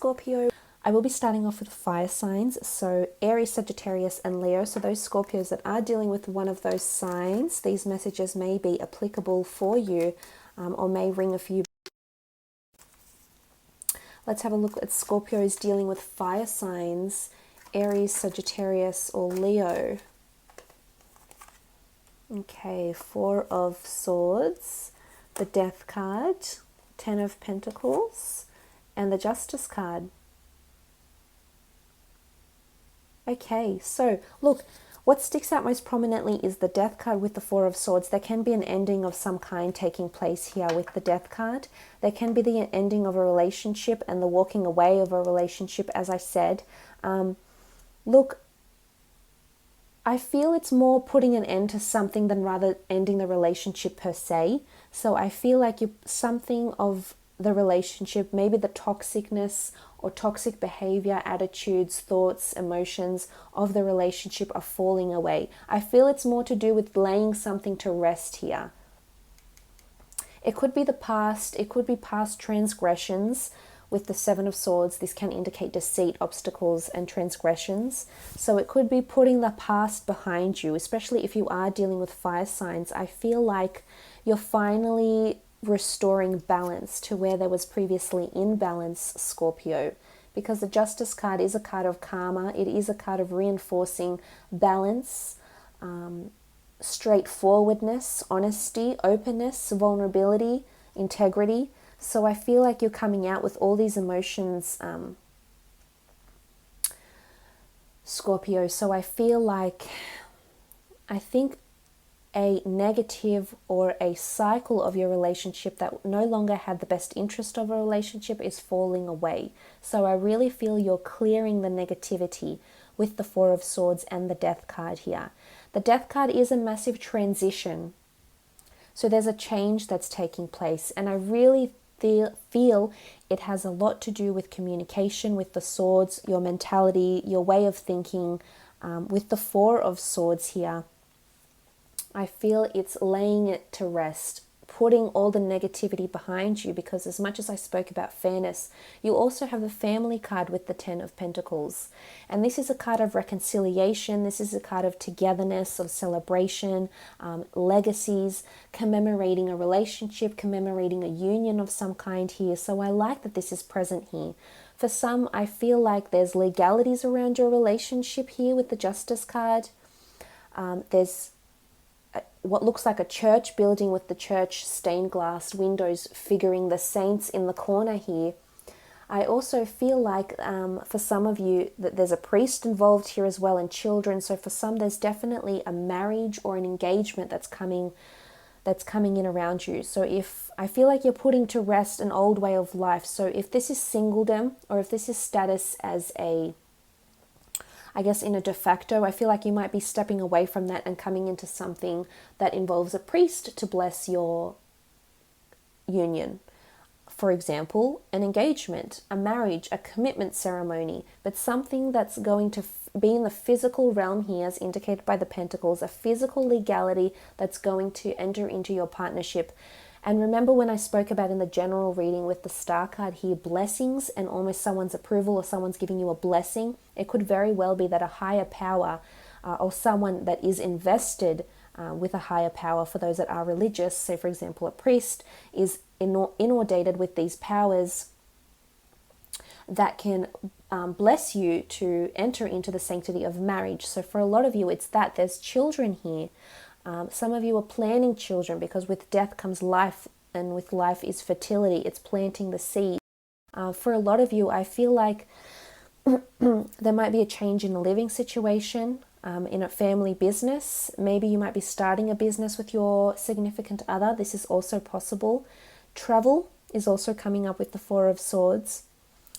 Scorpio. I will be starting off with fire signs, so Aries, Sagittarius and Leo. So those Scorpios that are dealing with one of those signs, these messages may be applicable for you or may ring a few. Let's have a look at Scorpios dealing with fire signs, Aries, Sagittarius or Leo. Okay, Four of Swords, the Death card, Ten of Pentacles and the Justice card. Okay, so look, what sticks out most prominently is the Death card with the Four of Swords. There can be an ending of some kind taking place here with the Death card. There can be the ending of a relationship and the walking away of a relationship, as I said. Look, I feel it's more putting an end to something than rather ending the relationship per se. So I feel like something of the relationship, maybe the toxicness or toxic behavior, attitudes, thoughts, emotions of the relationship are falling away. I feel it's more to do with laying something to rest here. It could be the past, it could be past transgressions. With the Seven of Swords, this can indicate deceit, obstacles and transgressions. So it could be putting the past behind you, especially if you are dealing with fire signs. I feel like you're finally restoring balance to where there was previously imbalance, Scorpio, because the Justice card is a card of karma. It is a card of reinforcing balance, straightforwardness, honesty, openness, vulnerability, integrity. So I feel like you're coming out with all these emotions, Scorpio. So I feel like, I think a negative or a cycle of your relationship that no longer had the best interest of a relationship is falling away. So I really feel you're clearing the negativity with the Four of Swords and the Death card here. The Death card is a massive transition. So there's a change that's taking place, and I really feel it has a lot to do with communication with the swords, your mentality, your way of thinking. With the Four of Swords here, I feel it's laying it to rest, putting all the negativity behind you, because as much as I spoke about fairness, you also have the Family card with the Ten of Pentacles. And this is a card of reconciliation. This is a card of togetherness, of celebration, legacies, commemorating a relationship, commemorating a union of some kind here. So I like that this is present here. For some, I feel like there's legalities around your relationship here with the Justice card. There's what looks like a church building with the church stained glass windows figuring the saints in the corner here. I also feel like for some of you that there's a priest involved here as well, and children. So for some, there's definitely a marriage or an engagement that's coming in around you. So if I feel like you're putting to rest an old way of life. So if this is singledom, or if this is status as I guess in a de facto, I feel like you might be stepping away from that and coming into something that involves a priest to bless your union. For example, an engagement, a marriage, a commitment ceremony, but something that's going to be in the physical realm here, as indicated by the Pentacles, a physical legality that's going to enter into your partnership. And remember when I spoke about in the general reading with the Star card here, blessings and almost someone's approval, or someone's giving you a blessing. It could very well be that a higher power or someone that is invested with a higher power, for those that are religious, say for example a priest, is inundated with these powers that can bless you to enter into the sanctity of marriage. So for a lot of you, it's that. There's children here. Some of you are planning children, because with death comes life, and with life is fertility. It's planting the seed. For a lot of you, I feel like there might be a change in a living situation, in a family business. Maybe you might be starting a business with your significant other. This is also possible. Travel is also coming up with the Four of Swords.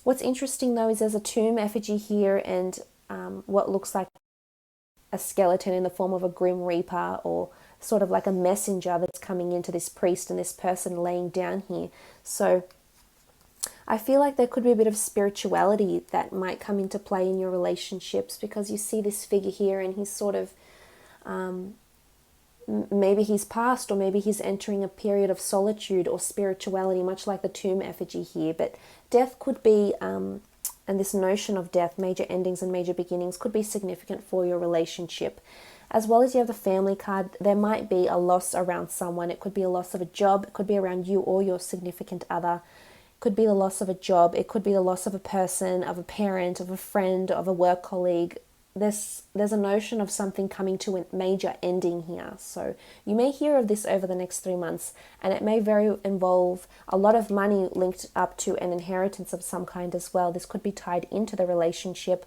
What's interesting though is there's a tomb effigy here, and what looks like a skeleton in the form of a grim reaper, or sort of like a messenger that's coming into this priest and this person laying down here. So I feel like there could be a bit of spirituality that might come into play in your relationships, because you see this figure here and he's sort of maybe he's passed, or maybe he's entering a period of solitude or spirituality, much like the tomb effigy here. But death could be And this notion of death, major endings and major beginnings, could be significant for your relationship. As well as you have the family card, there might be a loss around someone. It could be a loss of a job. It could be around you or your significant other. It could be the loss of a job. It could be the loss of a person, of a parent, of a friend, of a work colleague. There's a notion of something coming to a major ending here. So you may hear of this over the next 3 months, and it may very involve a lot of money linked up to an inheritance of some kind as well. This could be tied into the relationship.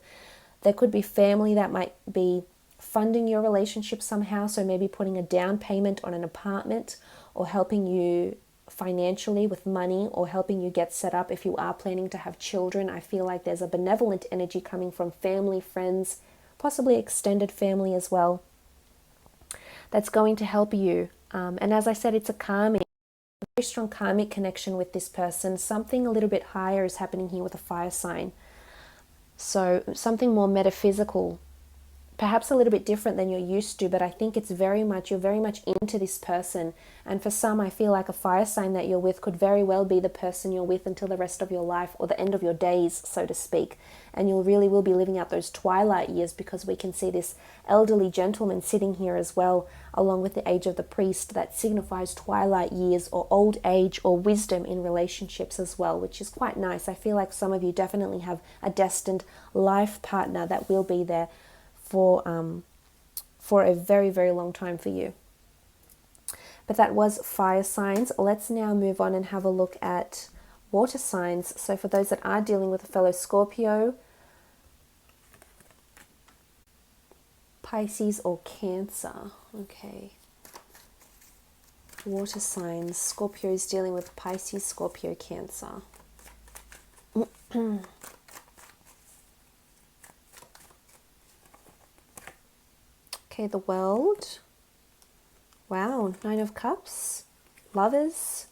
There could be family that might be funding your relationship somehow, so maybe putting a down payment on an apartment or helping you financially with money or helping you get set up if you are planning to have children. I feel like there's a benevolent energy coming from family, friends, possibly extended family as well, that's going to help you. And as I said, it's a karmic, a very strong karmic connection with this person. Something a little bit higher is happening here with a fire sign. So something more metaphysical, perhaps a little bit different than you're used to, but I think it's you're very much into this person. And for some, I feel like a fire sign that you're with could very well be the person you're with until the rest of your life, or the end of your days, so to speak. And you really will be living out those twilight years, because we can see this elderly gentleman sitting here as well, along with the age of the priest, that signifies twilight years or old age or wisdom in relationships as well, which is quite nice. I feel like some of you definitely have a destined life partner that will be there for a very, very long time for you. But that was fire signs. Let's now move on and have a look at water signs. So for those that are dealing with a fellow Scorpio, Pisces or Cancer. Okay. Water signs. Scorpio is dealing with Pisces, Scorpio, Cancer. Okay, the World. Wow, 9 of Cups. Lovers.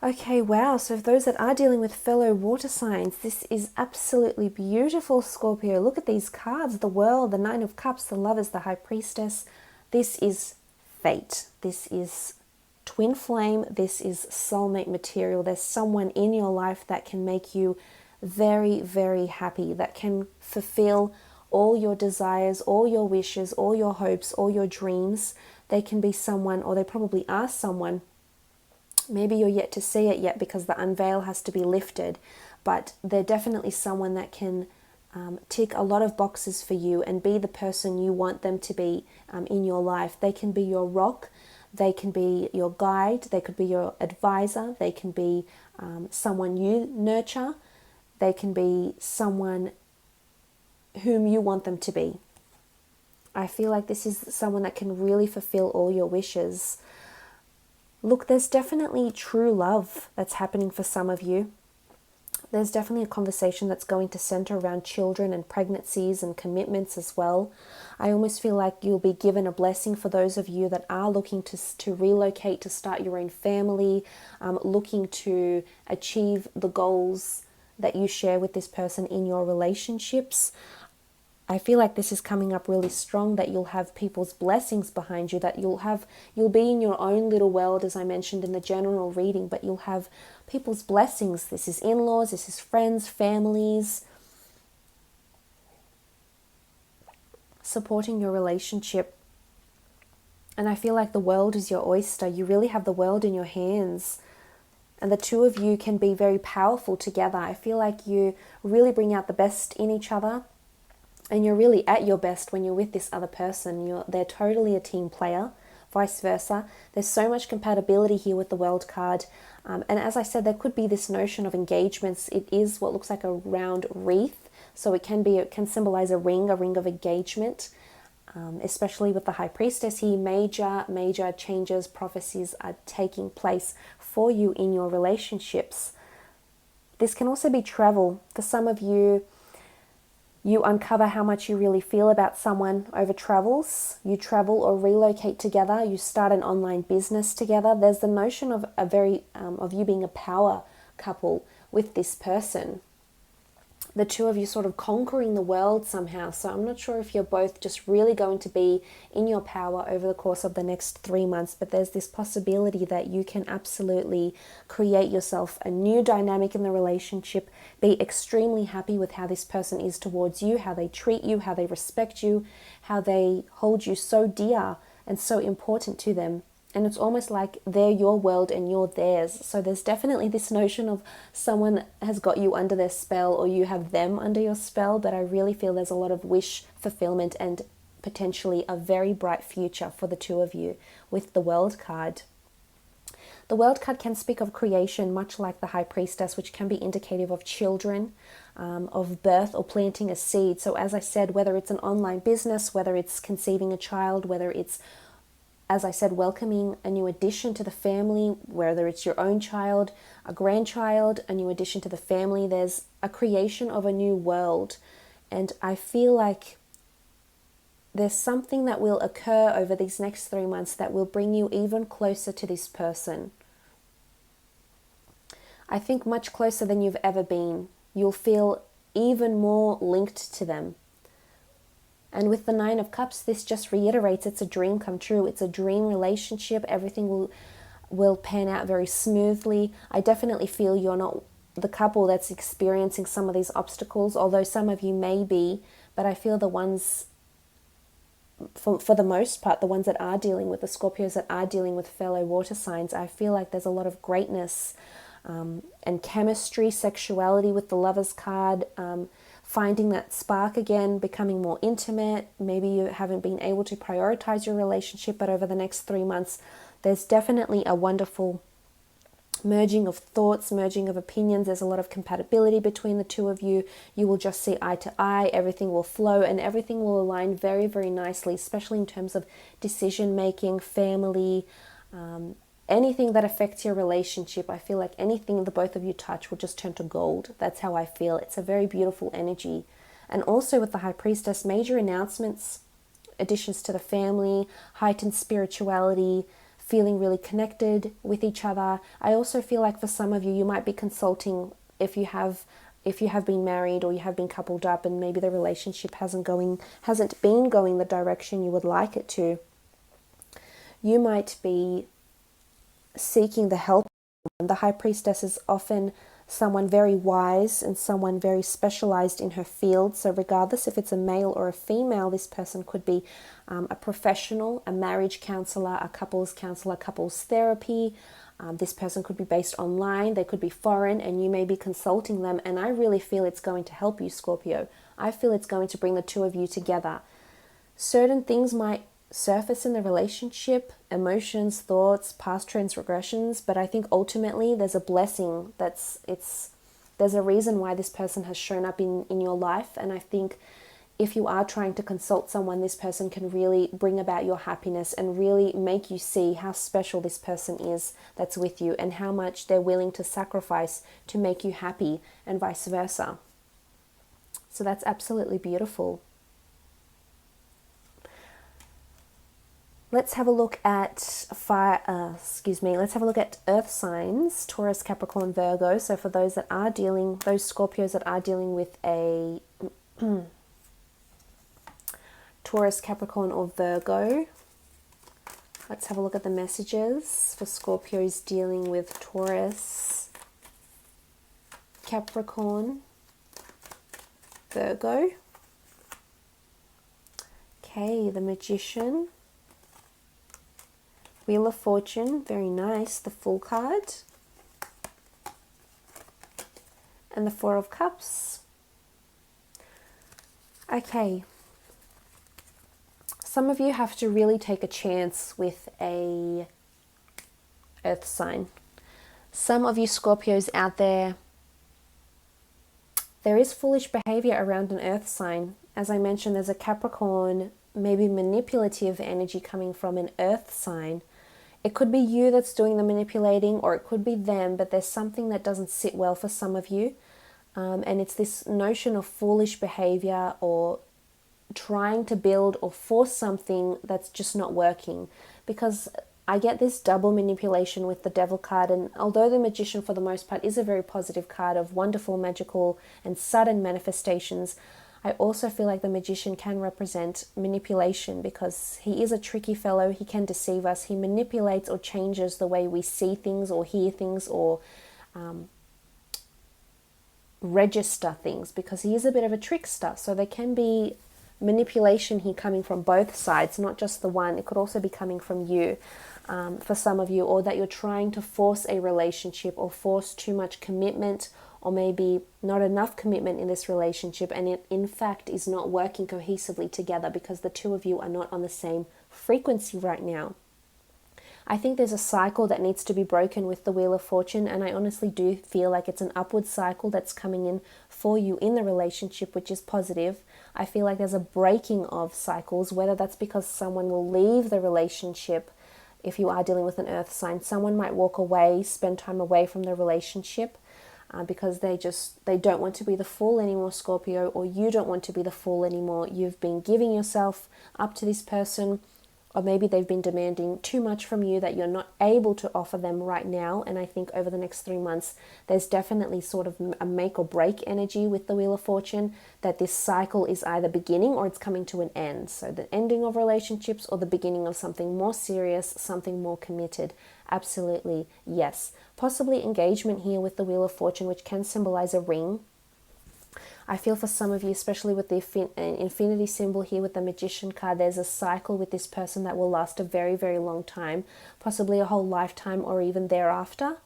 Okay, wow. So for those that are dealing with fellow water signs, this is absolutely beautiful, Scorpio. Look at these cards. The World, the 9 of Cups, the Lovers, the High Priestess. This is fate. This is twin flame. This is soulmate material. There's someone in your life that can make you very, very happy, that can fulfill all your desires, all your wishes, all your hopes, all your dreams. They can be someone, or they probably are someone. Maybe you're yet to see it yet because the unveil has to be lifted, but they're definitely someone that can tick a lot of boxes for you and be the person you want them to be in your life. They can be your rock, they can be your guide, they could be your advisor, they can be someone you nurture, they can be someone whom you want them to be. I feel like this is someone that can really fulfill all your wishes. Look, there's definitely true love that's happening for some of you. There's definitely a conversation that's going to center around children and pregnancies and commitments as well. I almost feel like you'll be given a blessing for those of you that are looking to relocate, to start your own family, looking to achieve the goals that you share with this person in your relationships. I feel like this is coming up really strong, that you'll have people's blessings behind you, that you'll be in your own little world, as I mentioned in the general reading, but you'll have people's blessings. This is in-laws, this is friends, families, supporting your relationship. And I feel like the world is your oyster. You really have the world in your hands. And the two of you can be very powerful together. I feel like you really bring out the best in each other. And you're really at your best when you're with this other person. They're totally a team player, vice versa. There's so much compatibility here with the World card. And as I said, there could be this notion of engagements. It is what looks like a round wreath. So it can symbolize a ring of engagement, especially with the High Priestess here. Major changes, prophecies are taking place for you in your relationships. This can also be travel. For some of you, you uncover how much you really feel about someone over travels. You travel or relocate together. You start an online business together. There's the notion of of you being a power couple with this person. the two of you sort of conquering the world somehow. So I'm not sure if you're both just really going to be in your power over the course of the next 3 months, but there's this possibility that you can absolutely create yourself a new dynamic in the relationship, be extremely happy with how this person is towards you, how they treat you, how they respect you, how they hold you so dear and so important to them. And it's almost like they're your world and you're theirs. So there's definitely this notion of someone has got you under their spell or you have them under your spell. But I really feel there's a lot of wish fulfillment and potentially a very bright future for the two of you with the World card. The World card can speak of creation, much like the High Priestess, which can be indicative of children, of birth or planting a seed. So as I said, whether it's an online business, whether it's conceiving a child, whether it's, as I said, welcoming a new addition to the family, whether it's your own child, a grandchild, a new addition to the family, there's a creation of a new world. And I feel like there's something that will occur over these next 3 months that will bring you even closer to this person. I think much closer than you've ever been. You'll feel even more linked to them. And with the Nine of Cups, this just reiterates it's a dream come true. It's a dream relationship. Everything will pan out very smoothly. I definitely feel you're not the couple that's experiencing some of these obstacles, although some of you may be, but I feel the ones, for the most part, the ones that are dealing with the Scorpios that are dealing with fellow water signs, I feel like there's a lot of greatness and chemistry, sexuality with the Lovers card, finding that spark again, becoming more intimate. Maybe you haven't been able to prioritize your relationship, but over the next 3 months, there's definitely a wonderful merging of thoughts, merging of opinions. There's a lot of compatibility between the two of you. You will just see eye to eye. Everything will flow and everything will align very, very nicely, especially in terms of decision making, family, anything that affects your relationship. I feel like anything the both of you touch will just turn to gold. That's how I feel. It's a very beautiful energy. And also with the High Priestess, major announcements, additions to the family, heightened spirituality, feeling really connected with each other. I also feel like for some of you, you might be consulting if you have been married or you have been coupled up and maybe the relationship hasn't been going the direction you would like it to. You might be seeking the help. The High Priestess is often someone very wise and someone very specialized in her field. So regardless if it's a male or a female, this person could be a professional, a marriage counselor, a couples counselor, couples therapy. This person could be based online. They could be foreign and you may be consulting them. And I really feel it's going to help you, Scorpio. I feel it's going to bring the two of you together. Certain things might surface in the relationship, emotions, thoughts, past transgressions, but I think ultimately there's a blessing. There's a reason why this person has shown up in your life, and I think if you are trying to consult someone, this person can really bring about your happiness and really make you see how special this person is that's with you and how much they're willing to sacrifice to make you happy and vice versa. So that's absolutely beautiful. Let's have a look at let's have a look at earth signs, Taurus, Capricorn, Virgo. So for those Scorpios that are dealing with a Taurus, Capricorn, or Virgo, let's have a look at the messages for Scorpios dealing with Taurus, Capricorn, Virgo. Okay, the Magician, Wheel of Fortune, very nice, the Fool card, and the Four of Cups. Okay, some of you have to really take a chance with a earth sign. Some of you Scorpios out there, there is foolish behavior around an earth sign. As I mentioned, there's a Capricorn, maybe manipulative energy coming from an earth sign. It could be you that's doing the manipulating or it could be them, but there's something that doesn't sit well for some of you. And it's this notion of foolish behavior or trying to build or force something that's just not working. Because I get this double manipulation with the Devil card, and although the Magician for the most part is a very positive card of wonderful, magical and sudden manifestations, I also feel like the Magician can represent manipulation, because he is a tricky fellow. He can deceive us. He manipulates or changes the way we see things or hear things or register things, because he is a bit of a trickster. So there can be manipulation here coming from both sides, not just the one. It could also be coming from you, for some of you, or that you're trying to force a relationship or force too much commitment, or maybe not enough commitment in this relationship, and it in fact is not working cohesively together because the two of you are not on the same frequency right now. I think there's a cycle that needs to be broken with the Wheel of Fortune, and I honestly do feel like it's an upward cycle that's coming in for you in the relationship, which is positive. I feel like there's a breaking of cycles, whether that's because someone will leave the relationship. If you are dealing with an earth sign, someone might walk away, spend time away from the relationship, because they don't want to be the fool anymore, Scorpio, or you don't want to be the fool anymore. You've been giving yourself up to this person, or maybe they've been demanding too much from you that you're not able to offer them right now. And I think over the next 3 months, there's definitely sort of a make or break energy with the Wheel of Fortune, that this cycle is either beginning or it's coming to an end. So the ending of relationships or the beginning of something more serious, something more committed. Absolutely, yes. Possibly engagement here with the Wheel of Fortune, which can symbolize a ring. I feel for some of you, especially with the infinity symbol here with the Magician card, there's a cycle with this person that will last a very, very long time, possibly a whole lifetime or even thereafter.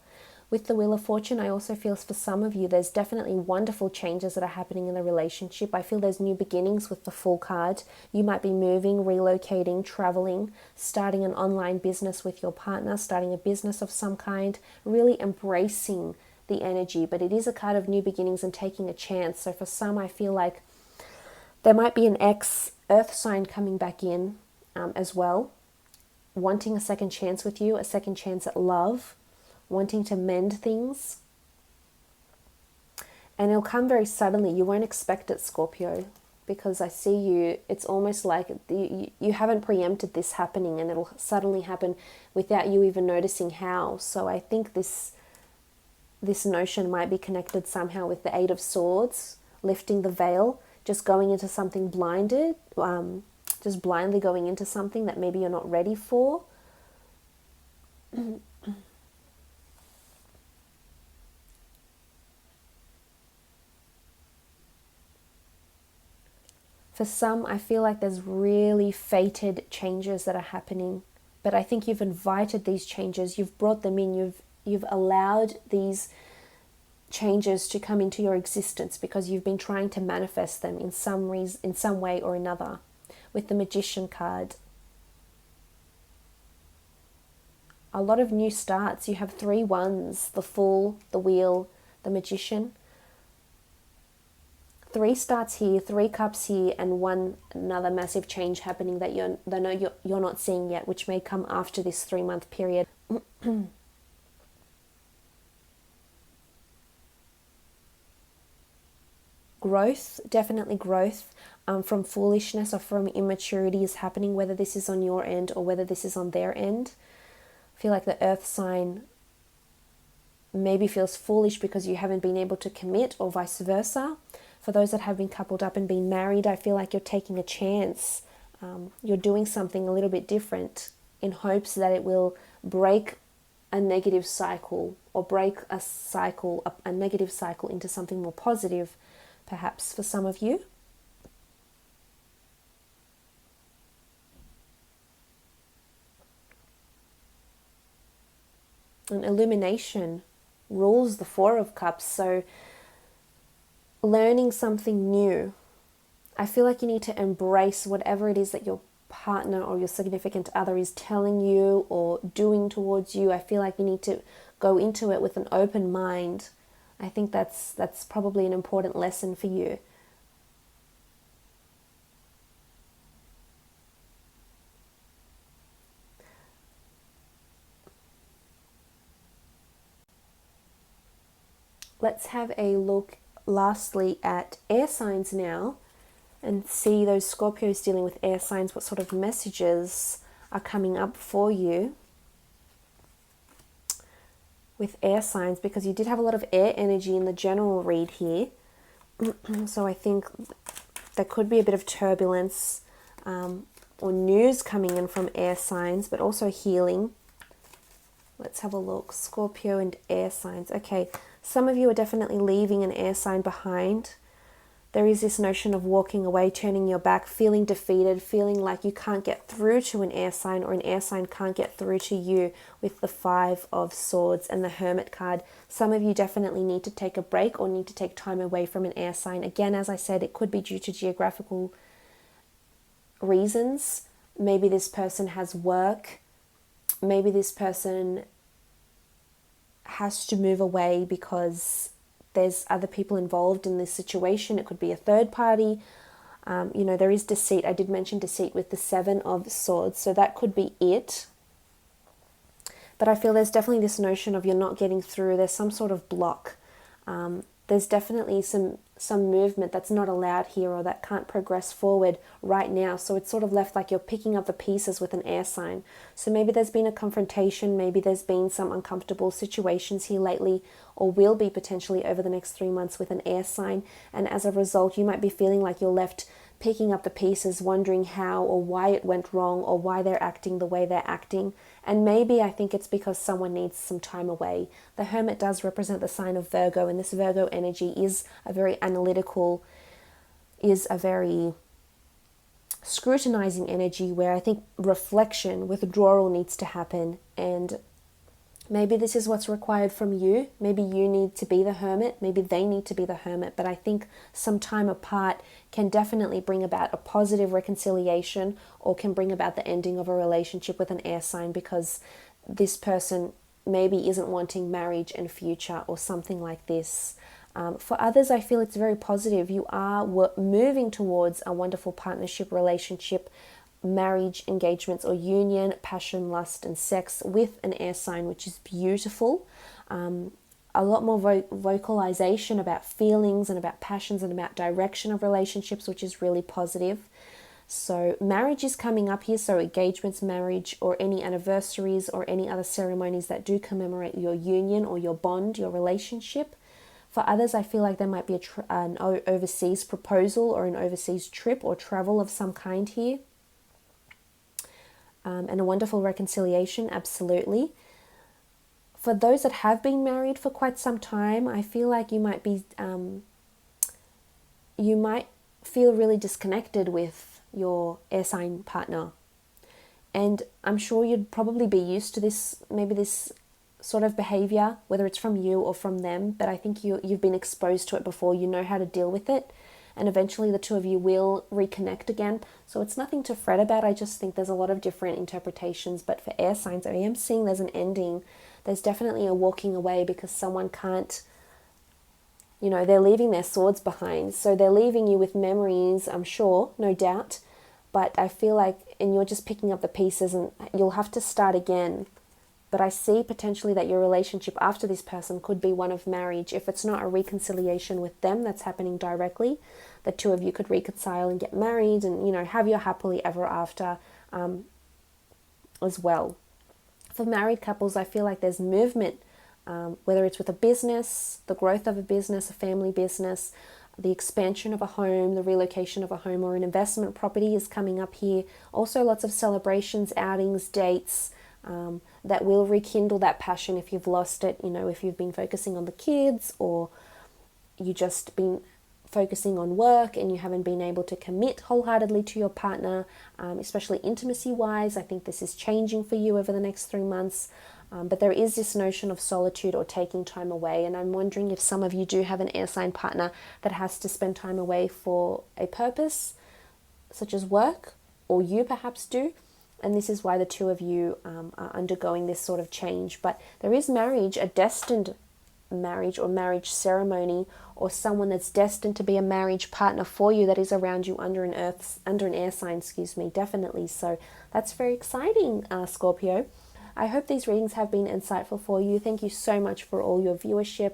With the Wheel of Fortune, I also feel for some of you, there's definitely wonderful changes that are happening in the relationship. I feel there's new beginnings with the Fool card. You might be moving, relocating, traveling, starting an online business with your partner, starting a business of some kind, really embracing the energy. But it is a card of new beginnings and taking a chance. So for some, I feel like there might be an ex-earth sign coming back in as well, wanting a second chance with you, a second chance at love, wanting to mend things. And it'll come very suddenly. You won't expect it, Scorpio, because I see you, it's almost like you haven't preempted this happening, and it'll suddenly happen without you even noticing how. So I think this notion might be connected somehow with the Eight of Swords, lifting the veil, just going into something blinded, just blindly going into something that maybe you're not ready for. For some, I feel like there's really fated changes that are happening, but I think you've invited these changes, you've brought them in, you've allowed these changes to come into your existence because you've been trying to manifest them in some way or another. With the Magician card, a lot of new starts. You have 3 wands, the Fool, the Wheel, the Magician. 3 starts here, 3 cups here, and another massive change happening that you're not seeing yet, which may come after this 3-month period. Growth, definitely growth from foolishness or from immaturity is happening, whether this is on your end or whether this is on their end. I feel like the earth sign maybe feels foolish because you haven't been able to commit, or vice versa. For those that have been coupled up and been married, I feel like you're taking a chance. You're doing something a little bit different in hopes that it will break a negative cycle, or break a negative cycle into something more positive, perhaps for some of you. And illumination rules the 4 of Cups, so learning something new. I feel like you need to embrace whatever it is that your partner or your significant other is telling you or doing towards you. I feel like you need to go into it with an open mind. I think that's probably an important lesson for you. Let's have a look lastly at air signs now, and see those Scorpios dealing with air signs, what sort of messages are coming up for you. with air signs, because you did have a lot of air energy in the general read here. So I think there could be a bit of turbulence or news coming in from air signs, but also healing. Let's have a look. Scorpio and air signs. Okay, some of you are definitely leaving an air sign behind. There is this notion of walking away, turning your back, feeling defeated, feeling like you can't get through to an air sign, or an air sign can't get through to you, with the 5 of Swords and the Hermit card. Some of you definitely need to take a break or need to take time away from an air sign. Again, as I said, it could be due to geographical reasons. Maybe this person has work. Maybe this person has to move away because there's other people involved in this situation. It could be a third party. There is deceit. I did mention deceit with the 7 of Swords, so that could be it. But I feel there's definitely this notion of you're not getting through. There's some sort of block. There's definitely some movement that's not allowed here, or that can't progress forward right now. So it's sort of left like you're picking up the pieces with an air sign. So maybe there's been a confrontation, maybe there's been some uncomfortable situations here lately, or will be potentially over the next 3 months with an air sign. And as a result, you might be feeling like you're left picking up the pieces, wondering how or why it went wrong, or why they're acting the way they're acting. And maybe I think it's because someone needs some time away. The Hermit does represent the sign of Virgo, and this Virgo energy is a very analytical, is a very scrutinizing energy, where I think reflection, withdrawal needs to happen. And maybe this is what's required from you. Maybe you need to be the Hermit. Maybe they need to be the Hermit. But I think some time apart can definitely bring about a positive reconciliation, or can bring about the ending of a relationship with an air sign, because this person maybe isn't wanting marriage and future or something like this. For others, I feel it's very positive. You are moving towards a wonderful partnership, relationship, marriage, engagements, or union, passion, lust, and sex with an air sign, which is beautiful. A lot more vocalization about feelings and about passions and about direction of relationships, which is really positive. So marriage is coming up here, so engagements, marriage, or any anniversaries or any other ceremonies that do commemorate your union or your bond, your relationship. For others, I feel like there might be an overseas proposal or an overseas trip or travel of some kind here. And a wonderful reconciliation, absolutely. For those that have been married for quite some time, I feel like you might feel really disconnected with your air sign partner. And I'm sure you'd probably be used to this, maybe this sort of behavior, whether it's from you or from them, but I think you've been exposed to it before. You know how to deal with it. And eventually the two of you will reconnect again. So it's nothing to fret about. I just think there's a lot of different interpretations. But for air signs, I am seeing there's an ending. There's definitely a walking away, because someone can't, they're leaving their swords behind. So they're leaving you with memories, I'm sure, no doubt. But I feel like, and you're just picking up the pieces, and you'll have to start again. But I see potentially that your relationship after this person could be one of marriage. If it's not a reconciliation with them that's happening directly, the two of you could reconcile and get married and, have your happily ever after as well. For married couples, I feel like there's movement, whether it's with a business, the growth of a business, a family business, the expansion of a home, the relocation of a home, or an investment property is coming up here. Also lots of celebrations, outings, dates, that will rekindle that passion if you've lost it. If you've been focusing on the kids, or you just been focusing on work and you haven't been able to commit wholeheartedly to your partner, especially intimacy-wise. I think this is changing for you over the next 3 months. But there is this notion of solitude or taking time away. And I'm wondering if some of you do have an air sign partner that has to spend time away for a purpose, such as work, or you perhaps do. And this is why the two of you are undergoing this sort of change. But there is marriage, a destined marriage or marriage ceremony, or someone that's destined to be a marriage partner for you that is around you under an air sign, definitely. So that's very exciting, Scorpio. I hope these readings have been insightful for you. Thank you so much for all your viewership,